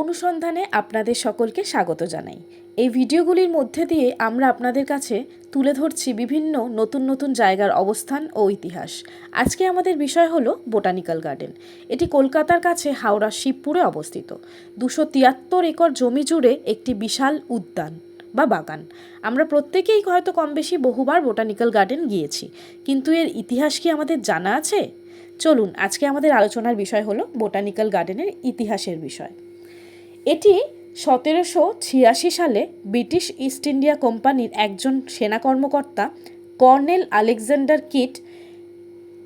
অনুসন্ধানে আপনাদের সকলকে স্বাগত জানাই। এই ভিডিওগুলির মধ্যে দিয়ে আমরা আপনাদের কাছে তুলে ধরছি বিভিন্ন নতুন নতুন জায়গার অবস্থান ও ইতিহাস। আজকে আমাদের বিষয় হলো বোটানিক্যাল গার্ডেন। এটি কলকাতার কাছে হাওড়া শিবপুরে অবস্থিত। 273 একর জমি জুড়ে একটি বিশাল উদ্যান বা বাগান। আমরা প্রত্যেকেই হয়তো কম বেশি বহুবার বোটানিক্যাল গার্ডেন গিয়েছি, কিন্তু এর ইতিহাস কি আমাদের জানা আছে? চলুন, আজকে আমাদের আলোচনার বিষয় হলো বোটানিক্যাল গার্ডেনের ইতিহাসের বিষয়। এটি 1786 সালে ব্রিটিশ ইস্ট ইন্ডিয়া কোম্পানির একজন সেনা কর্মকর্তা colonel Alexander kit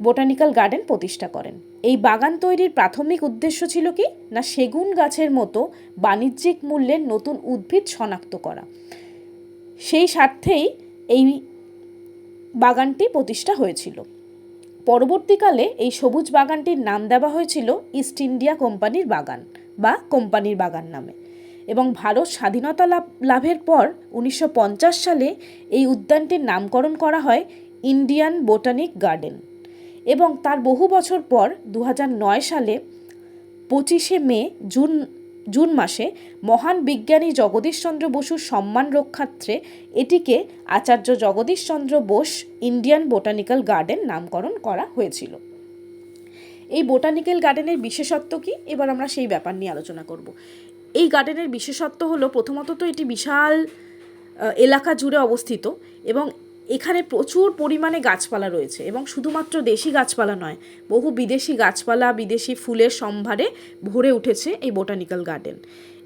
botanical garden প্রতিষ্ঠা করেন। এই বাগান তৈরির প্রাথমিক উদ্দেশ্য ছিল কি না, সেগুন গাছের মতো বাণিজ্যিক মূল্যের নতুন উদ্ভিদ শনাক্ত করা। সেই স্বার্থেই এই বাগানটি প্রতিষ্ঠা হয়েছিল। পরবর্তীকালে এই সবুজ বাগানটির নাম দেওয়া হয়েছিল ইস্ট ইন্ডিয়া কোম্পানির বাগান বা কোম্পানির বাগান নামে। এবং ভারত স্বাধীনতা লাভের পর 1950 সালে এই উদ্যানটির নামকরণ করা হয় ইন্ডিয়ান বোটানিক গার্ডেন। এবং তার বহু বছর পর 2009 সালে 25শে মে জুন মাসে মহান বিজ্ঞানী জগদীশচন্দ্র বসুর সম্মান রক্ষার্থে এটিকে Acharya Jagadishchandra Bose Indian botanical garden নামকরণ করা হয়েছিল। এই বোটানিক্যাল গার্ডেনের বিশেষত্ব কি, এবার আমরা সেই ব্যাপার নিয়ে আলোচনা করব। এই গার্ডেনের বিশেষত্ব হলো, প্রথমত তো এটি বিশাল এলাকা জুড়ে অবস্থিত এবং এখানে প্রচুর পরিমাণে গাছপালা রয়েছে। এবং শুধুমাত্র দেশি গাছপালা নয়, বহু বিদেশি গাছপালা, বিদেশি ফুলের সম্ভারে ভরে উঠেছে এই বোটানিক্যাল গার্ডেন।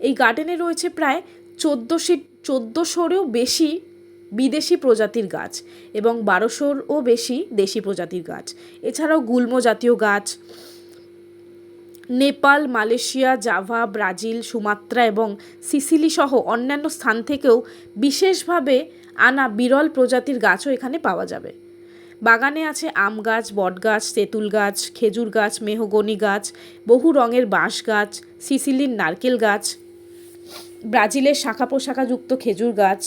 এই গার্ডেনে রয়েছে প্রায় 1400-ও বেশি বিদেশি প্রজাতির গাছ এবং 1200-ও বেশি দেশি প্রজাতির গাছ। এছাড়াও গুল্ম জাতীয় গাছ, Nepal, Malaysia, Java, Brazil, Sumatra এবং সিসিলি সহ অন্যান্য স্থান থেকেও বিশেষভাবে আনা বিরল প্রজাতির গাছও এখানে পাওয়া যাবে। বাগানে আছে আম গাছ, বট গাছ, তেঁতুল গাছ, খেজুর গাছ, মেহগনি গাছ, বহু রঙের বাঁশ গাছ, সিসিলির নারকেল গাছ, ব্রাজিলের শাখা প্রশাখাযুক্ত খেজুর গাছ,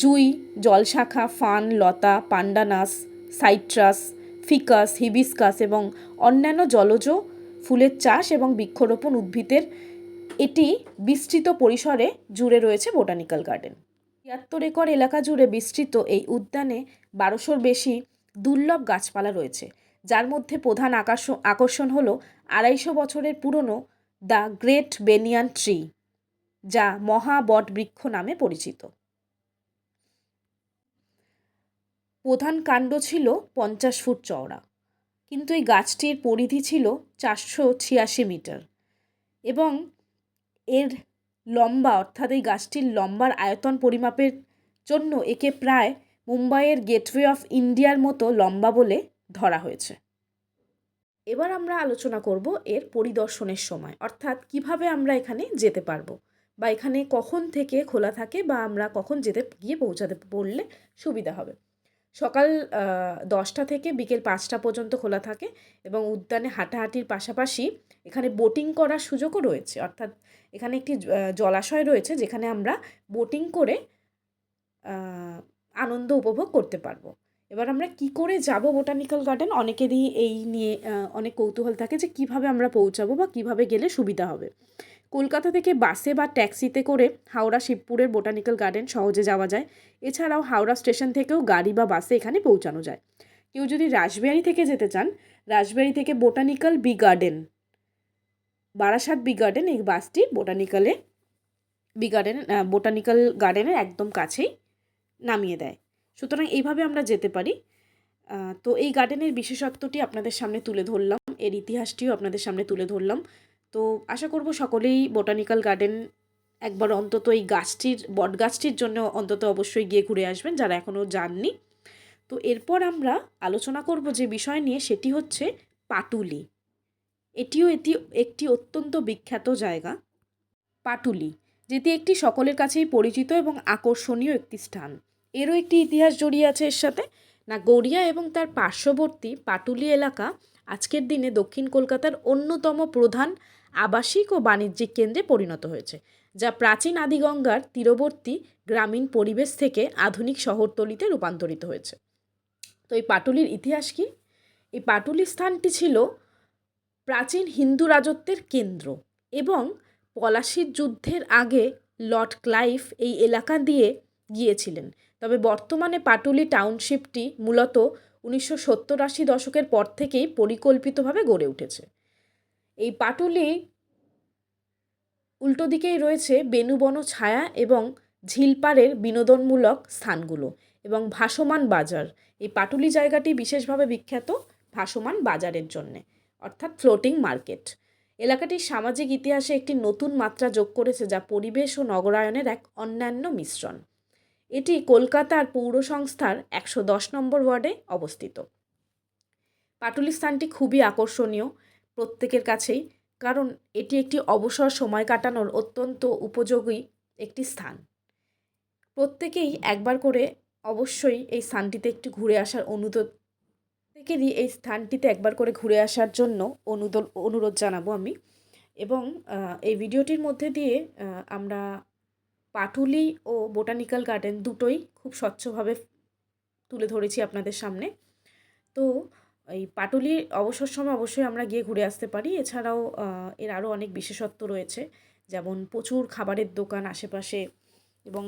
জুই, জলশাখা, ফান, লতা, পান্ডানাস, সাইট্রাস, ফিকাস, হিবিস্কাস এবং অন্যান্য জলজ ফুলের চাষ এবং বৃক্ষরোপণ উদ্ভিদের এটি বিস্তৃত পরিসরে জুড়ে রয়েছে বোটানিক্যাল গার্ডেন। 73 একর এলাকা জুড়ে বিস্তৃত এই উদ্যানে 1200-র বেশি দুর্লভ গাছপালা রয়েছে, যার মধ্যে প্রধান আকর্ষণ হলো 250 বছরের পুরনো দ্য গ্রেট বেনিয়ান ট্রি, যা মহা বট বৃক্ষ নামে পরিচিত। প্রধান কাণ্ড ছিল 50 ফুট চওড়া, কিন্তু এই গাছটির পরিধি ছিল 486 মিটার এবং এর লম্বা, অর্থাৎ এই গাছটির লম্বার আয়তন পরিমাপের জন্য একে প্রায় মুম্বাইয়ের গেটওয়ে অফ ইন্ডিয়ার মতো লম্বা বলে ধরা হয়েছে। এবার আমরা আলোচনা করব এর পরিদর্শনের সময়, অর্থাৎ কিভাবে আমরা এখানে যেতে পারবো বা এখানে কখন থেকে খোলা থাকে বা আমরা কখন গিয়ে পৌঁছাতে পড়লে সুবিধা হবে। সকাল 10টা থেকে বিকেল 5টা পর্যন্ত খোলা থাকে এবং উদ্যানে হাঁটাহাঁটির পাশাপাশি এখানে বোটিং করার সুযোগও রয়েছে। অর্থাৎ এখানে একটি জলাশয় রয়েছে যেখানে আমরা বোটিং করে আনন্দ উপভোগ করতে পারবো। এবার আমরা কি করে যাব বোটানিক্যাল গার্ডেন, অনেকেরই এই নিয়ে অনেক কৌতূহল থাকে যে কিভাবে আমরা পৌঁছাবো বা কিভাবে গেলে সুবিধা হবে। কলকাতা থেকে বাসে বা ট্যাক্সিতে করে হাওড়া শিবপুরের বোটানিক্যাল গার্ডেন সহজে যাওয়া যায়। এছাড়াও হাওড়া স্টেশন থেকেও গাড়ি বা বাসে এখানে পৌঁছানো যায়। কেউ যদি রাসবিহারি থেকে যেতে চান, রাসবিহারি থেকে botanical B garden, Barasat B garden, এই বাসটি বোটানিক্যাল গার্ডেনের একদম কাছেই নামিয়ে দেয়। সুতরাং এইভাবে আমরা যেতে পারি। তো এই গার্ডেনের বিশেষত্বটি আপনাদের সামনে তুলে ধরলাম, এর ইতিহাসটিও আপনাদের সামনে তুলে ধরলাম। তো আশা করব সকলেই বোটানিক্যাল গার্ডেন একবার অন্তত এই বট গাছটির জন্য অন্তত অবশ্যই গিয়ে ঘুরে আসবেন যারা এখনও যাননি। তো এরপর আমরা আলোচনা করব যে বিষয় নিয়ে, সেটি হচ্ছে পাটুলি। এটি একটি অত্যন্ত বিখ্যাত জায়গা, পাটুলি, যেটি একটি সকলের কাছেই পরিচিত এবং আকর্ষণীয় একটি স্থান। এরও একটি ইতিহাস জড়িয়ে আছে এর সাথে। না, গড়িয়া এবং তার পার্শ্ববর্তী পাটুলি এলাকা আজকের দিনে দক্ষিণ কলকাতার অন্যতম প্রধান আবাসিক ও বাণিজ্যিক কেন্দ্রে পরিণত হয়েছে, যা প্রাচীন আদিগঙ্গার তীরবর্তী গ্রামীণ পরিবেশ থেকে আধুনিক শহরতলিতে রূপান্তরিত হয়েছে। তো এই পাটুলির ইতিহাস কি? এই পাটুলি স্থানটি ছিল প্রাচীন হিন্দু রাজত্বের কেন্দ্র এবং পলাশির যুদ্ধের আগে লর্ড ক্লাইভ এই এলাকা দিয়ে গিয়েছিলেন। তবে বর্তমানে পাটুলি টাউনশিপটি মূলত 1970-80 দশকের পর থেকেই পরিকল্পিতভাবে গড়ে উঠেছে। এই পাটুলি উল্টো দিকেই রয়েছে বেনুবন ছায়া এবং ঝিলপাড়ের বিনোদনমূলক স্থানগুলো এবং ভাসমান বাজার। এই পাটুলি জায়গাটি বিশেষভাবে বিখ্যাত ভাসমান বাজারের জন্যে, অর্থাৎ ফ্লোটিং মার্কেট। এলাকাটির সামাজিক ইতিহাসে একটি নতুন মাত্রা যোগ করেছে, যা পরিবেশ ও নগরায়নের এক অন্যান্য মিশ্রণ। এটি কলকাতার পৌর সংস্থার 110 নম্বর ওয়ার্ডে অবস্থিত। পাটুলি স্থানটি খুবই আকর্ষণীয় প্রত্যেকের কাছেই, কারণ এটি একটি অবসর সময় কাটানোর অত্যন্ত উপযোগী একটি স্থান। প্রত্যেকেই একবার করে অবশ্যই এই স্থানটিতে একটু ঘুরে আসার প্রত্যেকেরই এই স্থানটিতে একবার করে ঘুরে আসার জন্য অনুরোধ জানাবো আমি। এবং এই ভিডিওটির মধ্যে দিয়ে আমরা পাটুলি ও বোটানিক্যাল গার্ডেন দুটোই খুব স্বচ্ছভাবে তুলে ধরেছি আপনাদের সামনে। তো এই পাটুলির অবসর সময় অবশ্যই আমরা গিয়ে ঘুরে আসতে পারি। এছাড়াও এর আরও অনেক বিশেষত্ব রয়েছে, যেমন প্রচুর খাবারের দোকান আশেপাশে এবং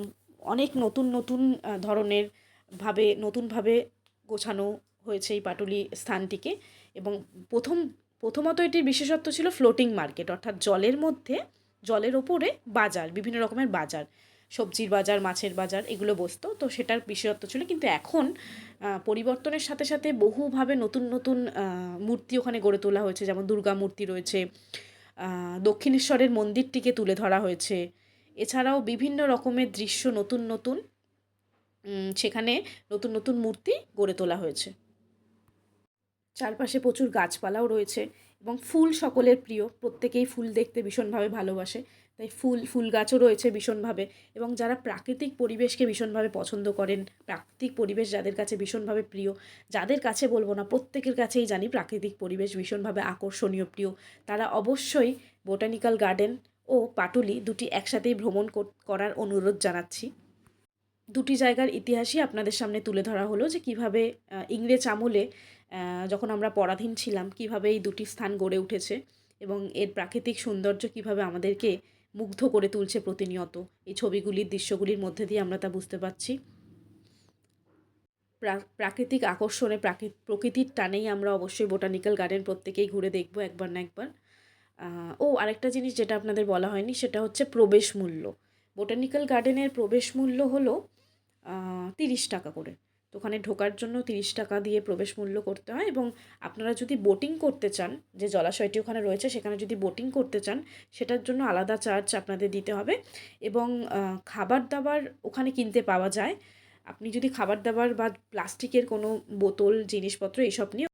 অনেক নতুন নতুন ধরনের নতুনভাবে গোছানো হয়েছে এই পাটুলি স্থানটিকে। এবং প্রথমত এটির বিশেষত্ব ছিল ফ্লোটিং মার্কেট, অর্থাৎ জলের ওপরে বাজার, বিভিন্ন রকমের বাজার, সবজির বাজার, মাছের বাজার, এগুলো বসতো। তো সেটার বিশেষত্ব ছিল। কিন্তু এখন পরিবর্তনের সাথে সাথে বহুভাবে নতুন নতুন মূর্তি ওখানে গড়ে তোলা হয়েছে, যেমন দুর্গা মূর্তি রয়েছে, দক্ষিণেশ্বরের মন্দিরটিকে তুলে ধরা হয়েছে। এছাড়াও বিভিন্ন রকমের দৃশ্য সেখানে নতুন নতুন মূর্তি গড়ে তোলা হয়েছে। চারপাশে প্রচুর গাছপালাও রয়েছে এবং ফুল সকলের প্রিয়, প্রত্যেকেই ফুল দেখতে ভীষণভাবে ভালোবাসে, তাই ফুল গাছও রয়েছে ভীষণভাবে। এবং যারা প্রাকৃতিক পরিবেশকে ভীষণভাবে পছন্দ করেন, প্রাকৃতিক পরিবেশ যাদের কাছে ভীষণভাবে প্রিয়, যাদের কাছে বলবো না, প্রত্যেকের কাছেই জানি প্রাকৃতিক পরিবেশ ভীষণভাবে আকর্ষণীয়, প্রিয়, তারা অবশ্যই বোটানিক্যাল গার্ডেন ও পাটুলি দুটি একসাথেই ভ্রমণ করার অনুরোধ জানাচ্ছি। দুটি জায়গার ইতিহাসই আপনাদের সামনে তুলে ধরা হলো, যে কিভাবে ইংরেজ আমলে যখন আমরা পরাধীন ছিলাম কিভাবে এই দুটি স্থান গড়ে উঠেছে এবং এর প্রাকৃতিক সৌন্দর্য কিভাবে আমাদেরকে মুগ্ধ করে তুলছে প্রতিনিয়ত। এই ছবিগুলির, দৃশ্যগুলির মধ্যে দিয়ে আমরা তা বুঝতে পারছি। প্রাকৃতিক আকর্ষণে, প্রকৃতির টানেই আমরা অবশ্যই বোটানিক্যাল গার্ডেন প্রত্যেকেই ঘুরে দেখব একবার না একবার। আরেকটা জিনিস যেটা আপনাদের বলা হয়নি, সেটা হচ্ছে প্রবেশ মূল্য। বোটানিক্যাল গার্ডেনের প্রবেশ মূল্য হলো 30 টাকা করে। তো ওখানে ঢোকার জন্য 30 টাকা দিয়ে প্রবেশ মূল্য করতে হয়। এবং আপনারা যদি বোটিং করতে চান, যে জলাশয়টি ওখানে রয়েছে সেখানে যদি বোটিং করতে চান, সেটার জন্য আলাদা চার্জ আপনাদের দিতে হবে। এবং খাবার দাবার ওখানে কিনতে পাওয়া যায়। আপনি যদি খাবার দাবার বা প্লাস্টিকের কোনো বোতল, জিনিসপত্র এসব নিয়ে